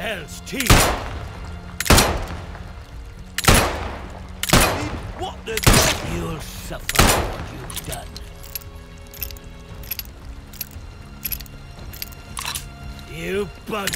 hell's teeth! What the... You'll suffer what you've done. You bug!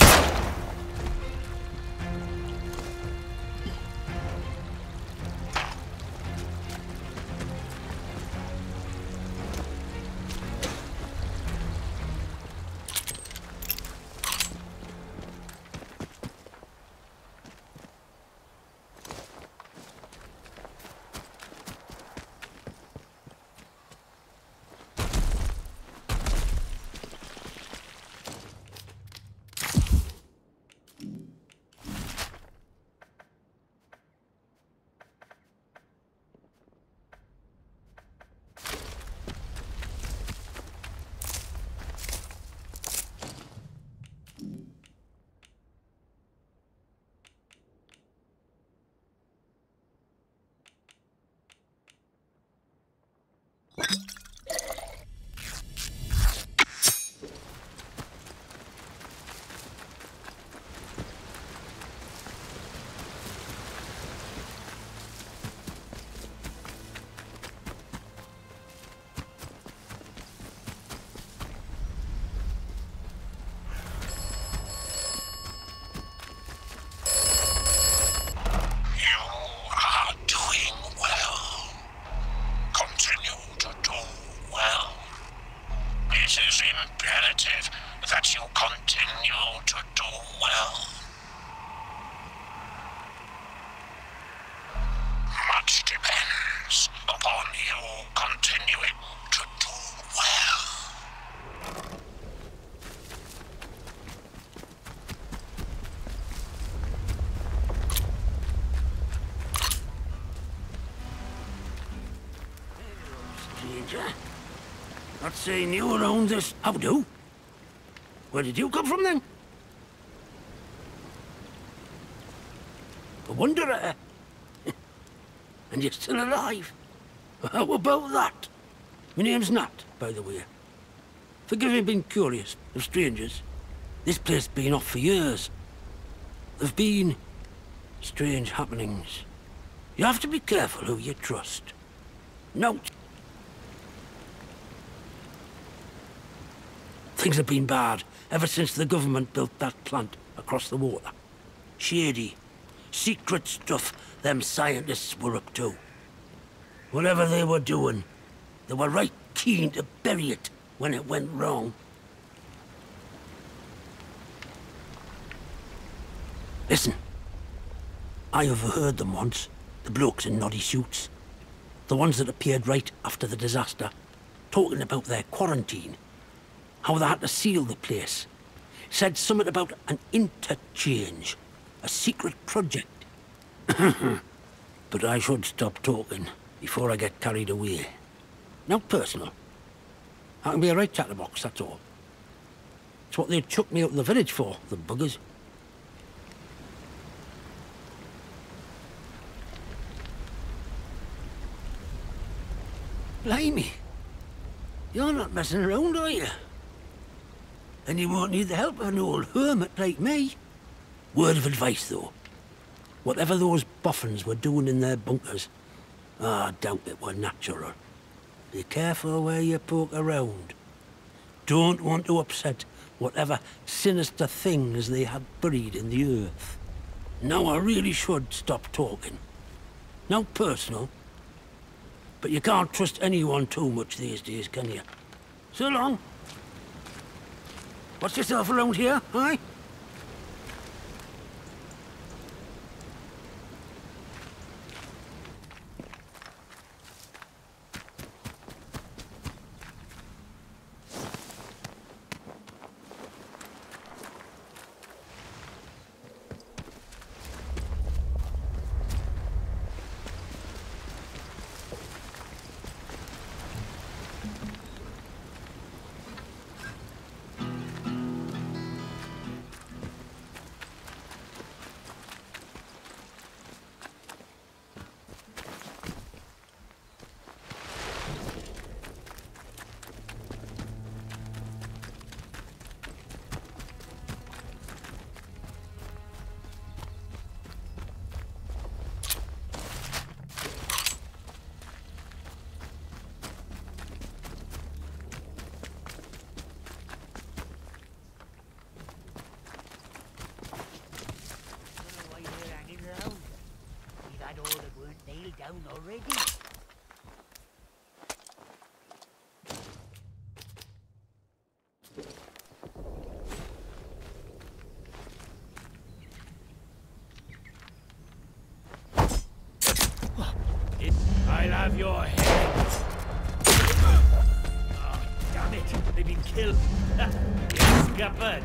depends upon you continuing to do well. Stranger. Not saying you were around this. How do? Where did you come from then? A wanderer. And you're still alive. How about that? My name's Nat, by the way. Forgive me being curious of strangers. This place's been off for years. There've been strange happenings. You have to be careful who you trust. Note. Things have been bad ever since the government built that plant across the water. Shady, secret stuff them scientists were up to. Whatever they were doing, they were right keen to bury it when it went wrong. Listen, I overheard them once, the blokes in noddy suits. The ones that appeared right after the disaster, talking about their quarantine. How they had to seal the place. Said something about an interchange. A secret project. But I should stop talking before I get carried away. Now personal. I can be a right chatterbox, that's all. It's what they chucked me out of the village for, the buggers. Blimey. You're not messing around, are you? And you won't need the help of an old hermit like me. Word of advice, though. Whatever those boffins were doing in their bunkers, I doubt it were natural. Be careful where you poke around. Don't want to upset whatever sinister things they had buried in the earth. Now I really should stop talking. Now personal. But you can't trust anyone too much these days, can you? So long. What's yourself around here, aye? Down already. I'll have your head. Oh, damn it. They've been killed. Yes, scuppered.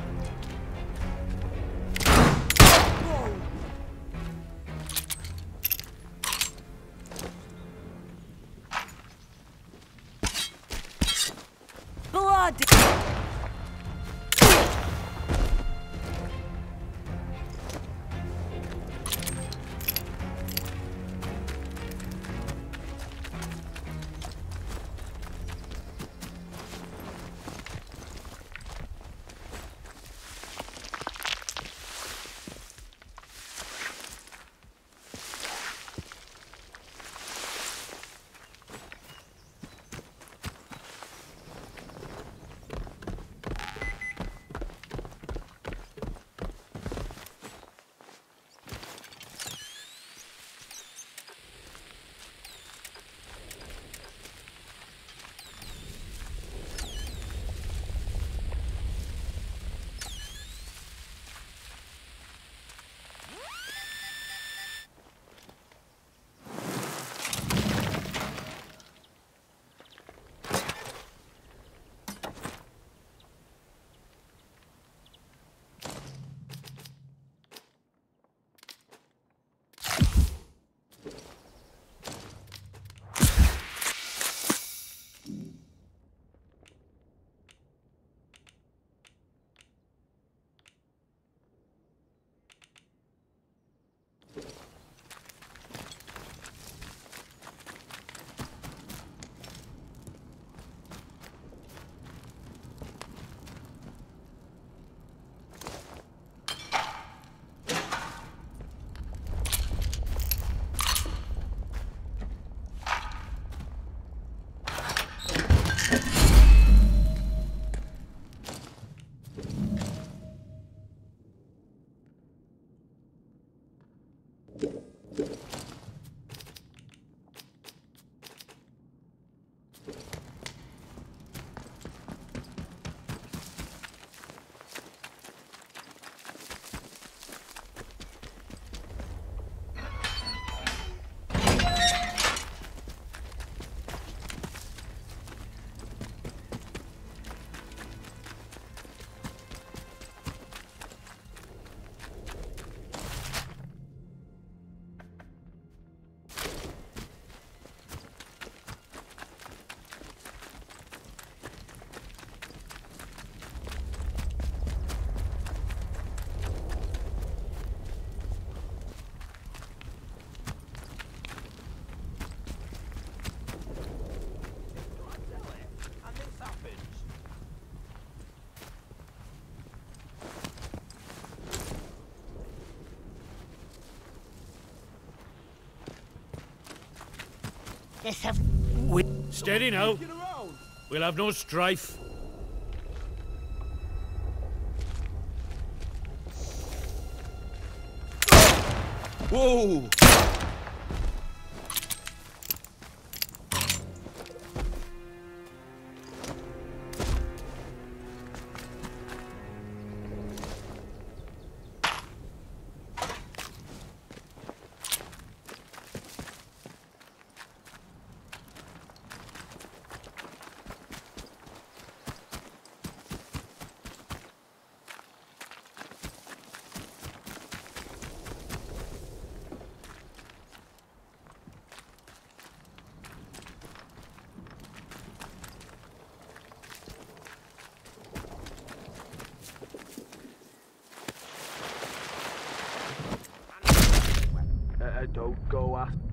this of... Steady now. We'll have no strife. Whoa! Don't go after.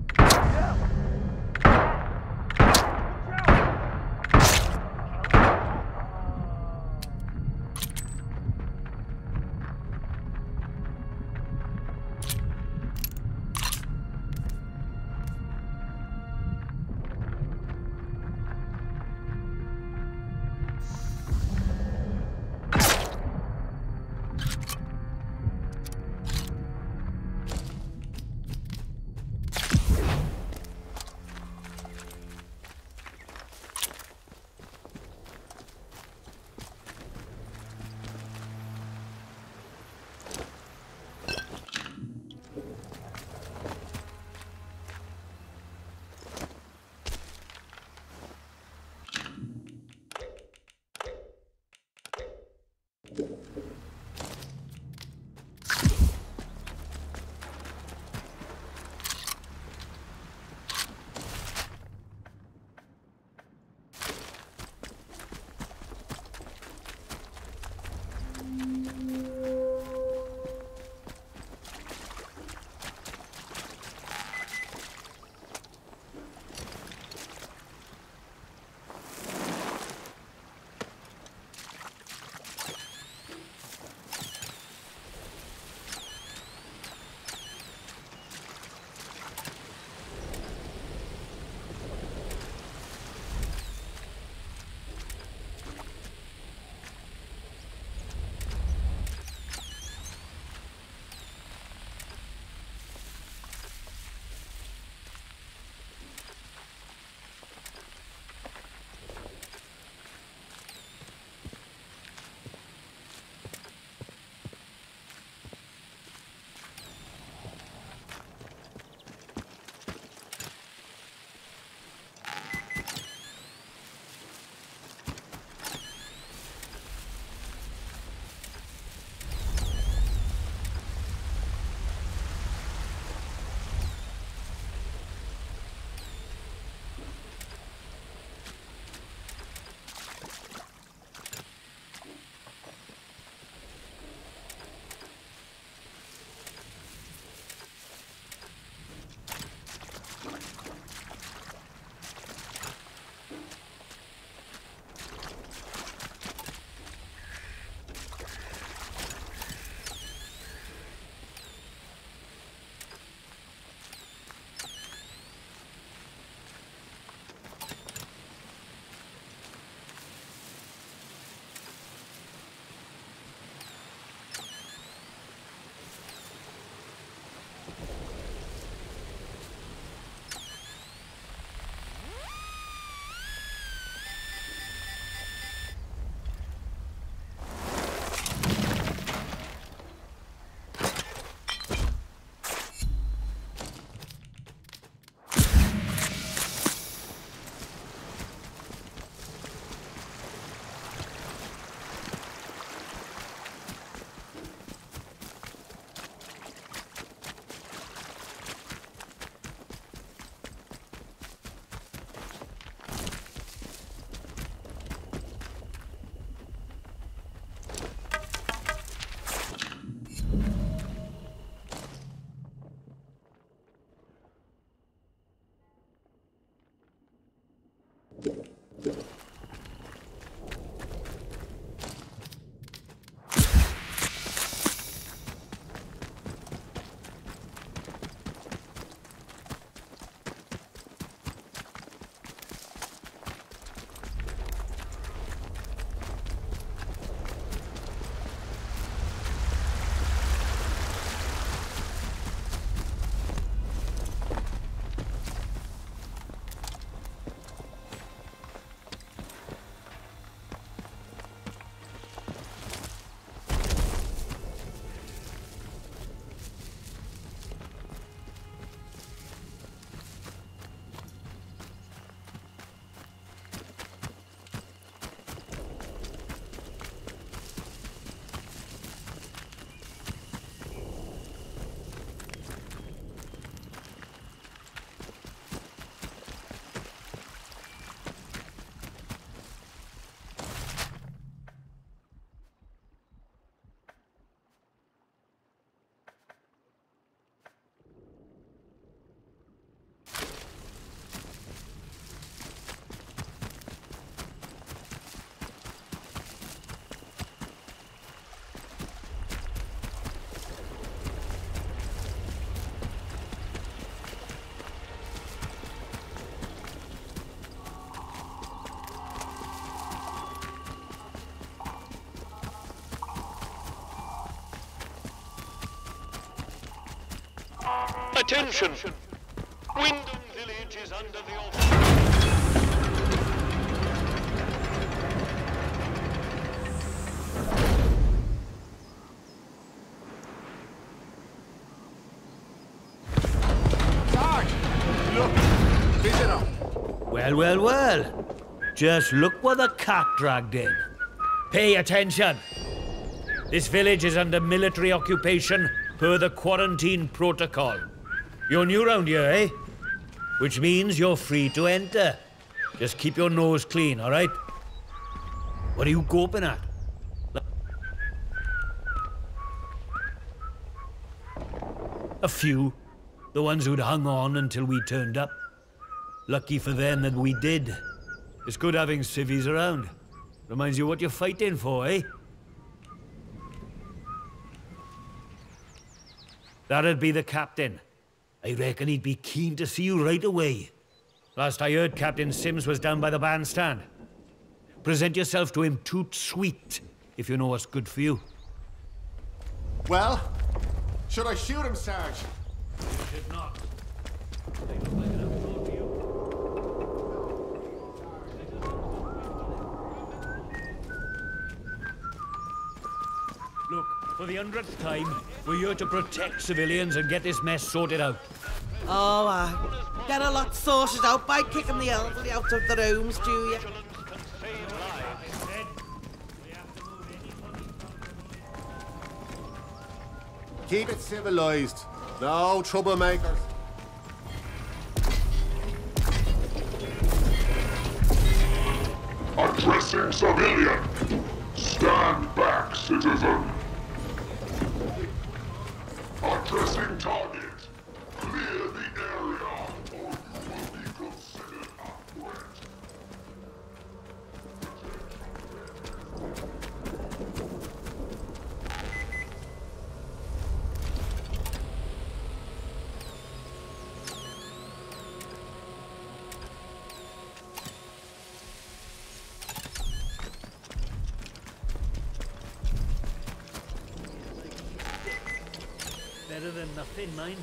Attention! Wyndham Village is under the Sarge! Look! Visitor! Well, well, well. Just look what the cat dragged in. Pay attention. This village is under military occupation per the quarantine protocol. You're new round here, eh? Which means you're free to enter. Just keep your nose clean, all right? What are you gawping at? A few. The ones who'd hung on until we turned up. Lucky for them that we did. It's good having civvies around. Reminds you what you're fighting for, eh? That'd be the captain. I reckon he'd be keen to see you right away. Last I heard, Captain Sims was down by the bandstand. Present yourself to him toot sweet, if you know what's good for you. Well, should I shoot him, Sarge? You should not. They look like an outlaw to you. Look, for the 100th time, we're here to protect civilians and get this mess sorted out. Oh, get a lot sorted out by kicking the elderly out of the rooms, do you? Keep it civilized. No troublemakers. Addressing civilian. Stand back, citizen. Addressing target. Clear the area, or you will be considered a threat. Better than nothing, mind.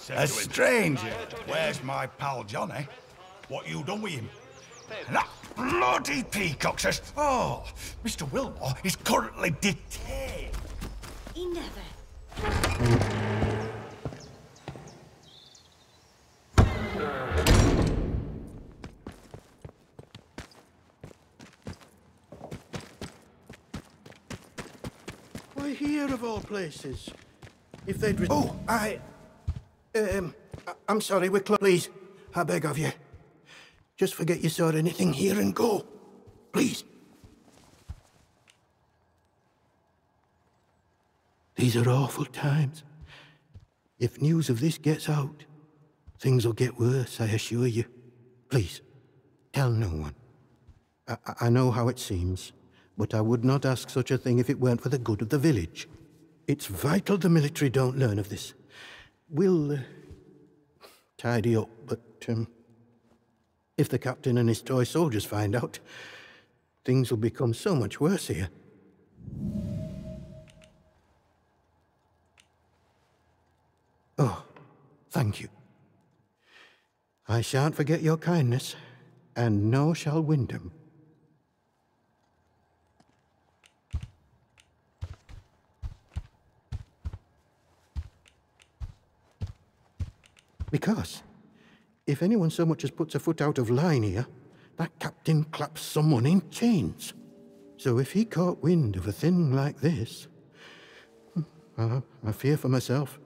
A stranger. Where's my pal Johnny? What you done with him? And that bloody peacock says, oh, Mr. Wilmore is currently detained. He never. Why here of all places? If they'd... Oh, I'm sorry, Wicklow, please. I beg of you. Just forget you saw anything here and go. Please. These are awful times. If news of this gets out, things will get worse, I assure you. Please, tell no one. I know how it seems, but I would not ask such a thing if it weren't for the good of the village. It's vital the military don't learn of this. We'll tidy up, but if the captain and his toy soldiers find out, things will become so much worse here. Oh, thank you. I shan't forget your kindness, and nor shall Wyndham. Because if anyone so much as puts a foot out of line here, that captain claps someone in chains. So if he caught wind of a thing like this, I fear for myself,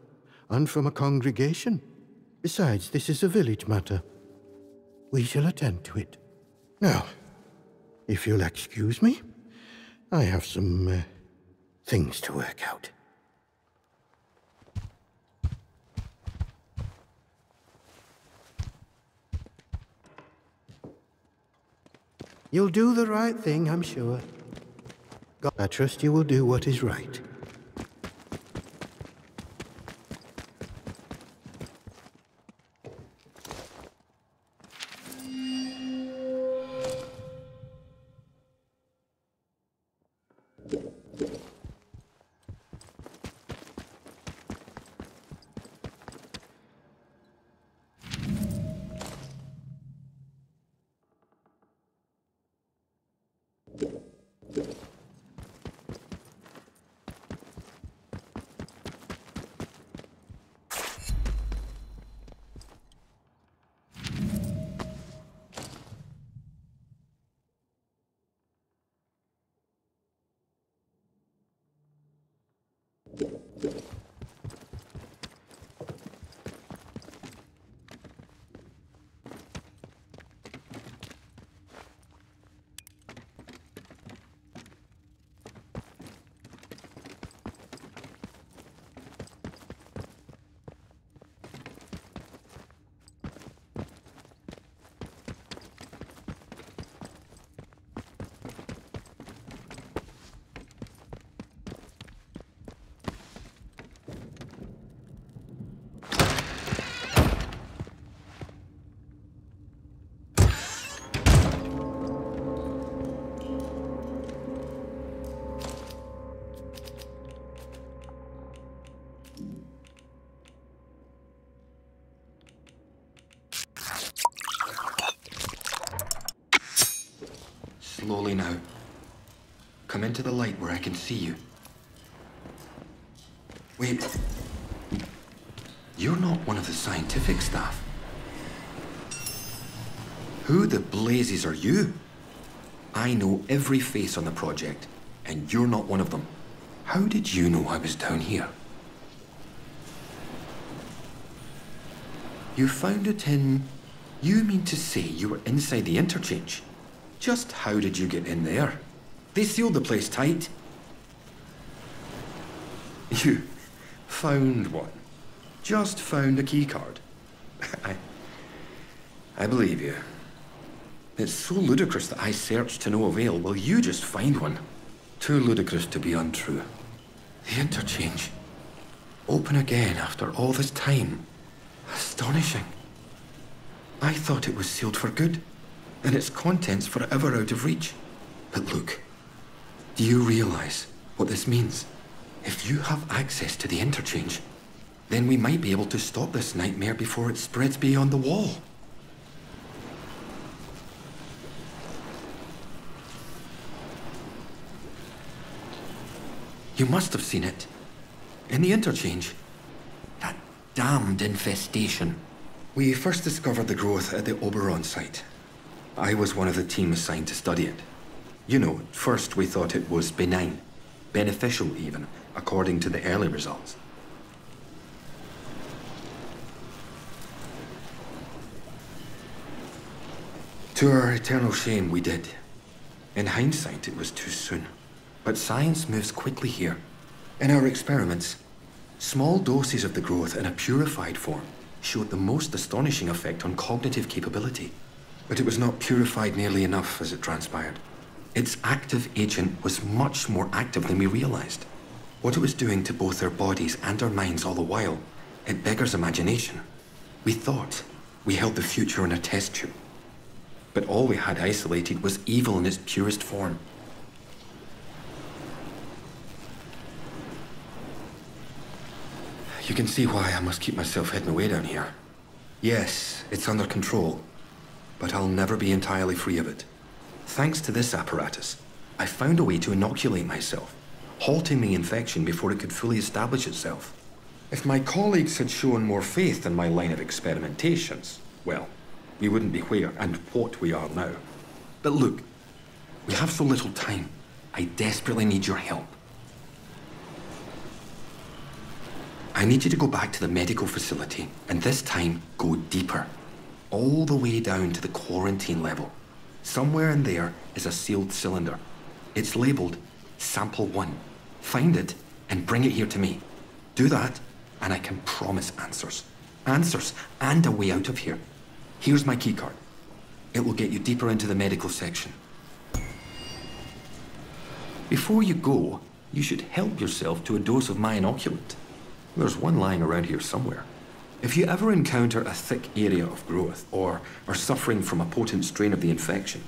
and from a congregation. Besides, this is a village matter. We shall attend to it. Now, if you'll excuse me, I have some things to work out. You'll do the right thing, I'm sure. God, I trust you will do what is right. Slowly now. Come into the light where I can see you. Wait. You're not one of the scientific staff. Who the blazes are you? I know every face on the project, and you're not one of them. How did you know I was down here? You found it in... You mean to say you were inside the interchange? Just how did you get in there? They sealed the place tight. You found one. Just found a keycard. I believe you. It's so ludicrous that I searched to no avail. Will you just find one? Too ludicrous to be untrue. The interchange. Open again after all this time. Astonishing. I thought it was sealed for good, and its contents forever out of reach. But look, do you realize what this means? If you have access to the interchange, then we might be able to stop this nightmare before it spreads beyond the wall. You must have seen it. In the interchange. That damned infestation. We first discovered the growth at the Oberon site. I was one of the team assigned to study it. You know, at first we thought it was benign. Beneficial even, according to the early results. To our eternal shame, we did. In hindsight, it was too soon. But science moves quickly here. In our experiments, small doses of the growth in a purified form showed the most astonishing effect on cognitive capability. But it was not purified nearly enough, as it transpired. Its active agent was much more active than we realized. What it was doing to both our bodies and our minds all the while, it beggars imagination. We thought we held the future in a test tube. But all we had isolated was evil in its purest form. You can see why I must keep myself hidden away down here. Yes, it's under control, but I'll never be entirely free of it. Thanks to this apparatus, I found a way to inoculate myself, halting the infection before it could fully establish itself. If my colleagues had shown more faith in my line of experimentations, well, we wouldn't be where and what we are now. But look, we have so little time. I desperately need your help. I need you to go back to the medical facility, and this time, go deeper. All the way down to the quarantine level. Somewhere in there is a sealed cylinder. It's labeled Sample 1. Find it and bring it here to me. Do that, and I can promise answers. Answers and a way out of here. Here's my keycard. It will get you deeper into the medical section. Before you go, you should help yourself to a dose of my inoculant. There's one lying around here somewhere. If you ever encounter a thick area of growth, or are suffering from a potent strain of the infection,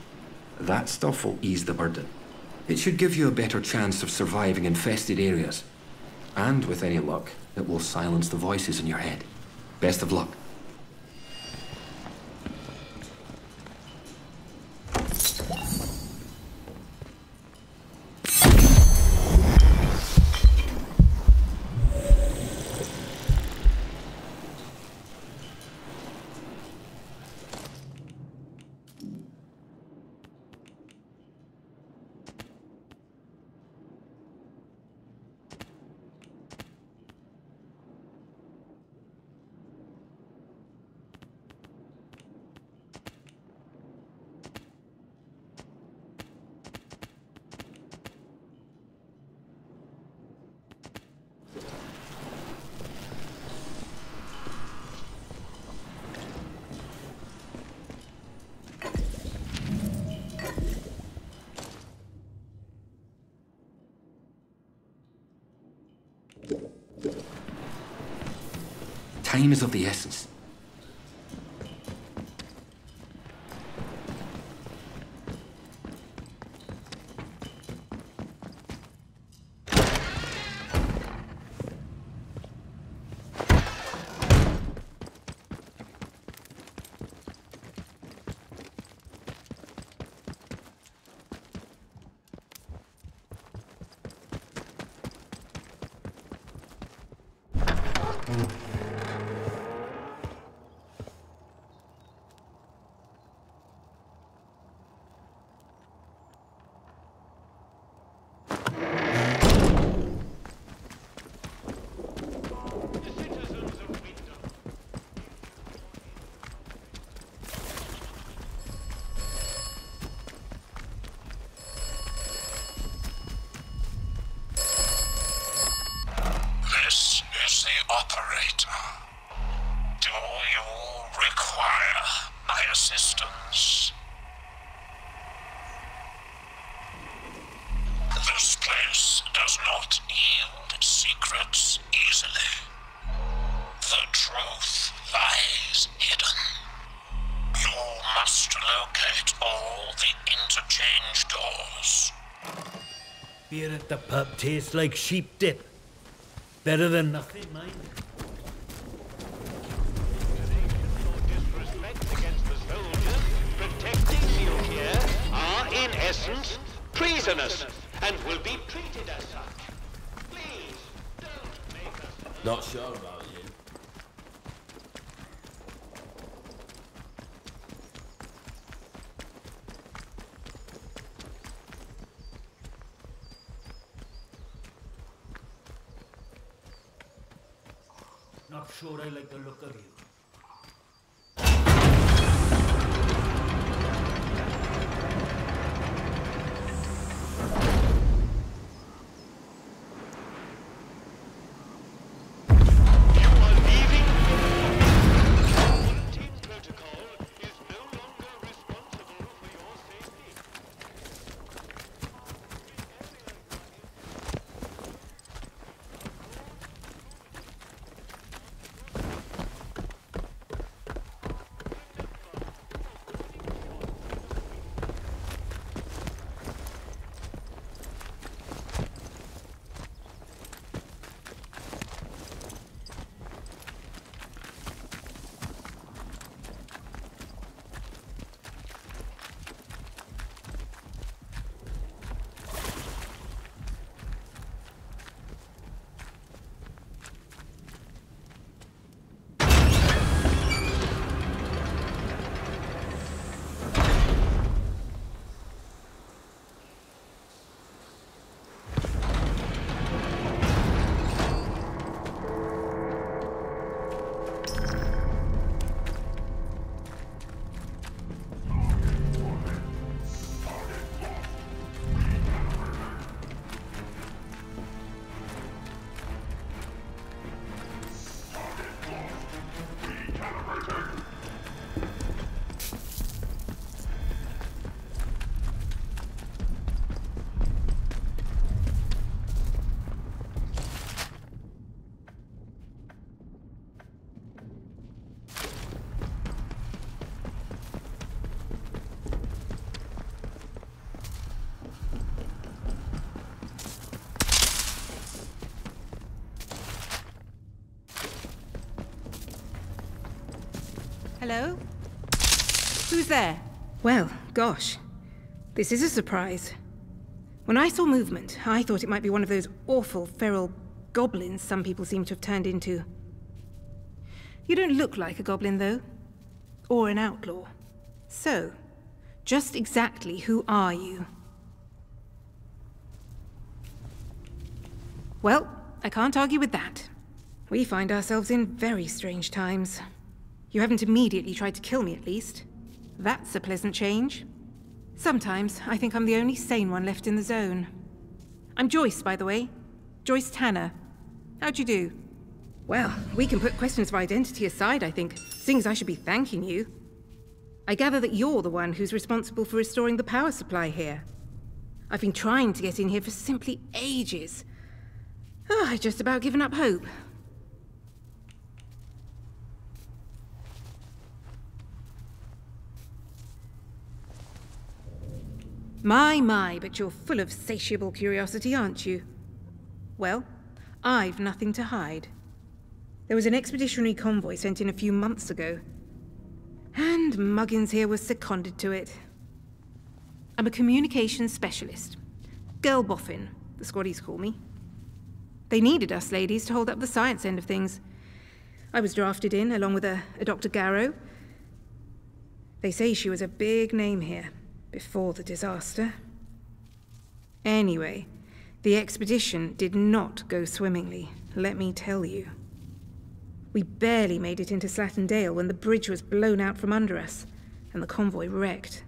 that stuff will ease the burden. It should give you a better chance of surviving infested areas. And with any luck, it will silence the voices in your head. Best of luck. Time is of the essence. Beer at the pub tastes like sheep dip. Better than nothing, mind. Disrespect against the soldiers protecting you here are, in essence, treasonous and will be treated as such. Please, don't make us... Not sure about you. Not sure I like the look of you. Hello? Who's there? Well, gosh. This is a surprise. When I saw movement, I thought it might be one of those awful, feral goblins some people seem to have turned into. You don't look like a goblin, though. Or an outlaw. So, just exactly who are you? Well, I can't argue with that. We find ourselves in very strange times. You haven't immediately tried to kill me, at least. That's a pleasant change. Sometimes I think I'm the only sane one left in the zone. I'm Joyce, by the way. Joyce Tanner. How'd you do? Well, we can put questions of identity aside, I think, seeing as I should be thanking you. I gather that you're the one who's responsible for restoring the power supply here. I've been trying to get in here for simply ages. Oh, I've just about given up hope. My, but you're full of satiable curiosity, aren't you? Well, I've nothing to hide. There was an expeditionary convoy sent in a few months ago, and Muggins here was seconded to it. I'm a communications specialist. Girl boffin, the squaddies call me. They needed us ladies to hold up the science end of things. I was drafted in, along with a Dr. Garrow. They say she was a big name here, before the disaster. Anyway, the expedition did not go swimmingly, let me tell you. We barely made it into Slattendale when the bridge was blown out from under us, and the convoy wrecked.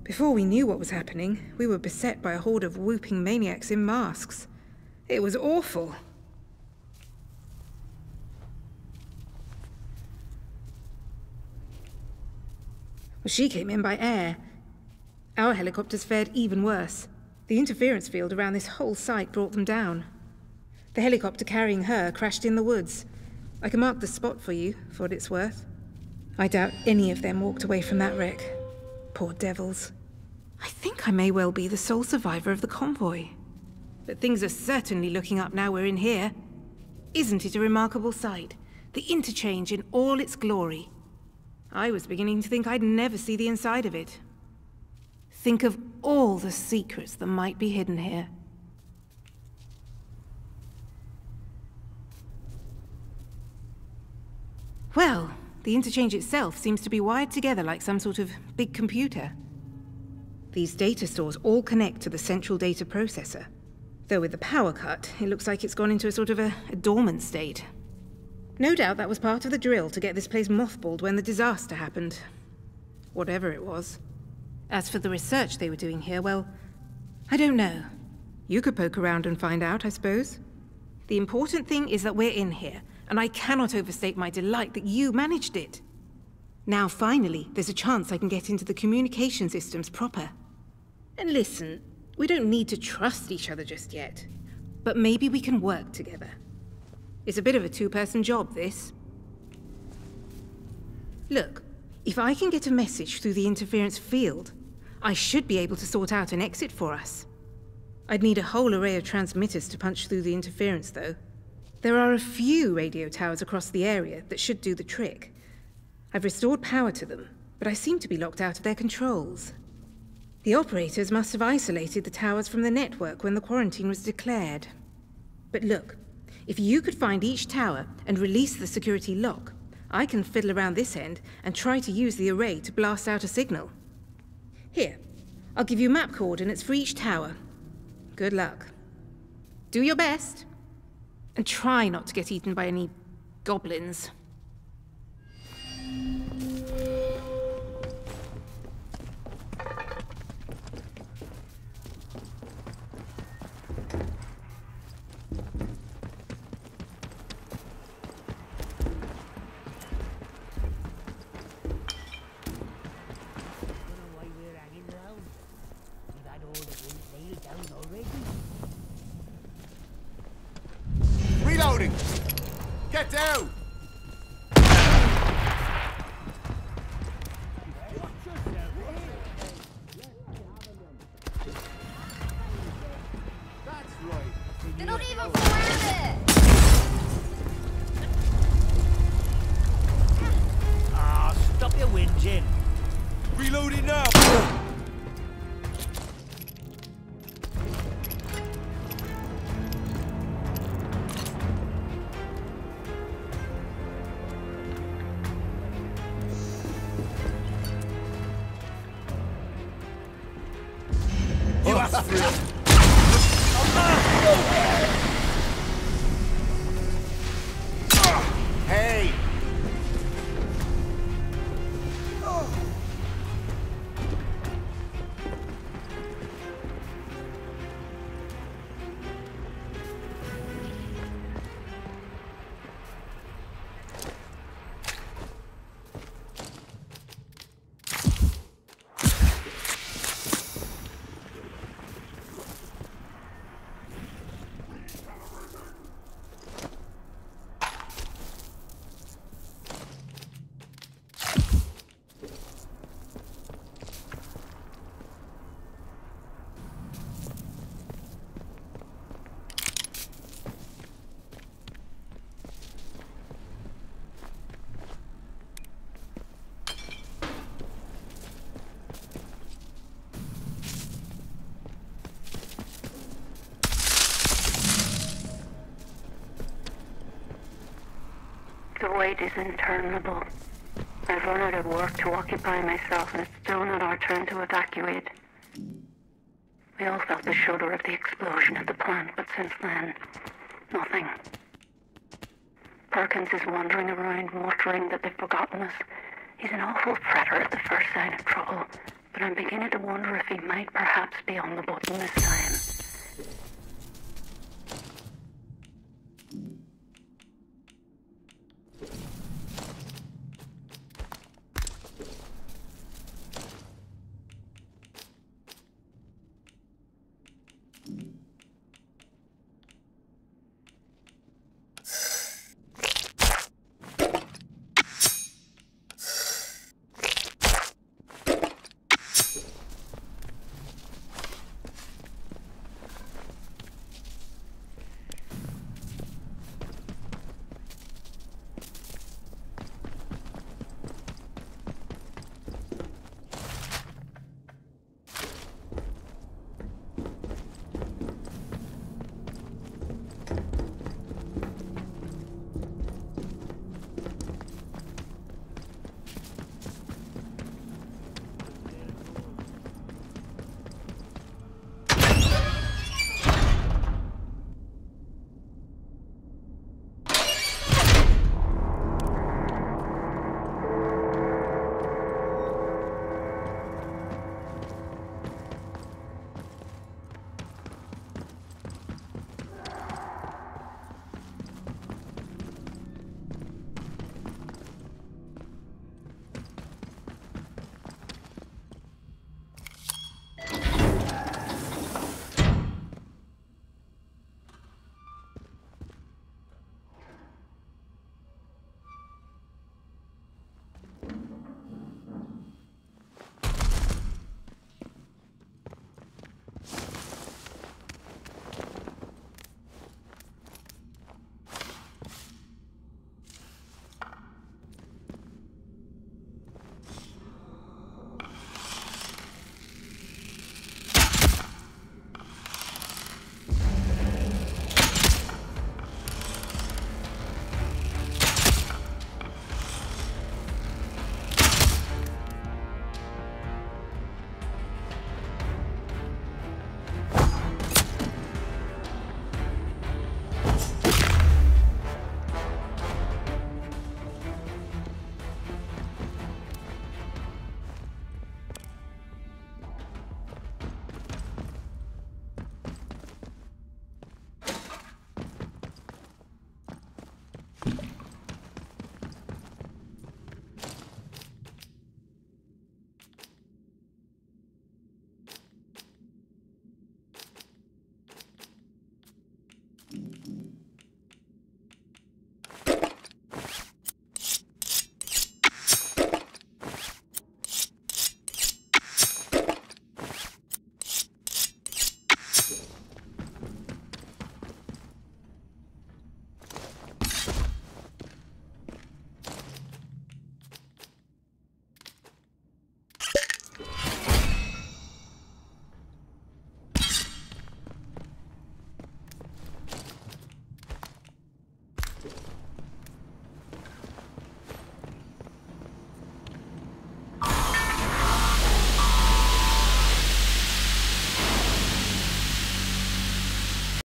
Before we knew what was happening, we were beset by a horde of whooping maniacs in masks. It was awful. Well, she came in by air. Our helicopters fared even worse. The interference field around this whole site brought them down. The helicopter carrying her crashed in the woods. I can mark the spot for you, for what it's worth. I doubt any of them walked away from that wreck. Poor devils. I think I may well be the sole survivor of the convoy. But things are certainly looking up now we're in here. Isn't it a remarkable sight? The interchange in all its glory. I was beginning to think I'd never see the inside of it. Think of all the secrets that might be hidden here. Well, the interchange itself seems to be wired together like some sort of big computer. These data stores all connect to the central data processor. Though with the power cut, it looks like it's gone into a sort of a dormant state. No doubt that was part of the drill to get this place mothballed when the disaster happened. Whatever it was. As for the research they were doing here, well, I don't know. You could poke around and find out, I suppose. The important thing is that we're in here, and I cannot overstate my delight that you managed it. Now, finally, there's a chance I can get into the communication systems proper. And listen, we don't need to trust each other just yet, but maybe we can work together. It's a bit of a two-person job, this. Look, if I can get a message through the interference field, I should be able to sort out an exit for us. I'd need a whole array of transmitters to punch through the interference, though. There are a few radio towers across the area that should do the trick. I've restored power to them, but I seem to be locked out of their controls. The operators must have isolated the towers from the network when the quarantine was declared. But look, if you could find each tower and release the security lock, I can fiddle around this end and try to use the array to blast out a signal. Here, I'll give you map coordinates for each tower. Good luck. Do your best. And try not to get eaten by any goblins. Reloading! Get down! That's right. They don't even grab it! fast for it. Hey! The wait is interminable. I've run out of work to occupy myself, and it's still not our turn to evacuate. We all felt the shudder of the explosion at the plant, but since then, nothing. Perkins is wandering around, muttering that they've forgotten us. He's an awful fretter at the first sign of trouble, but I'm beginning to wonder if he might perhaps be on the button this time.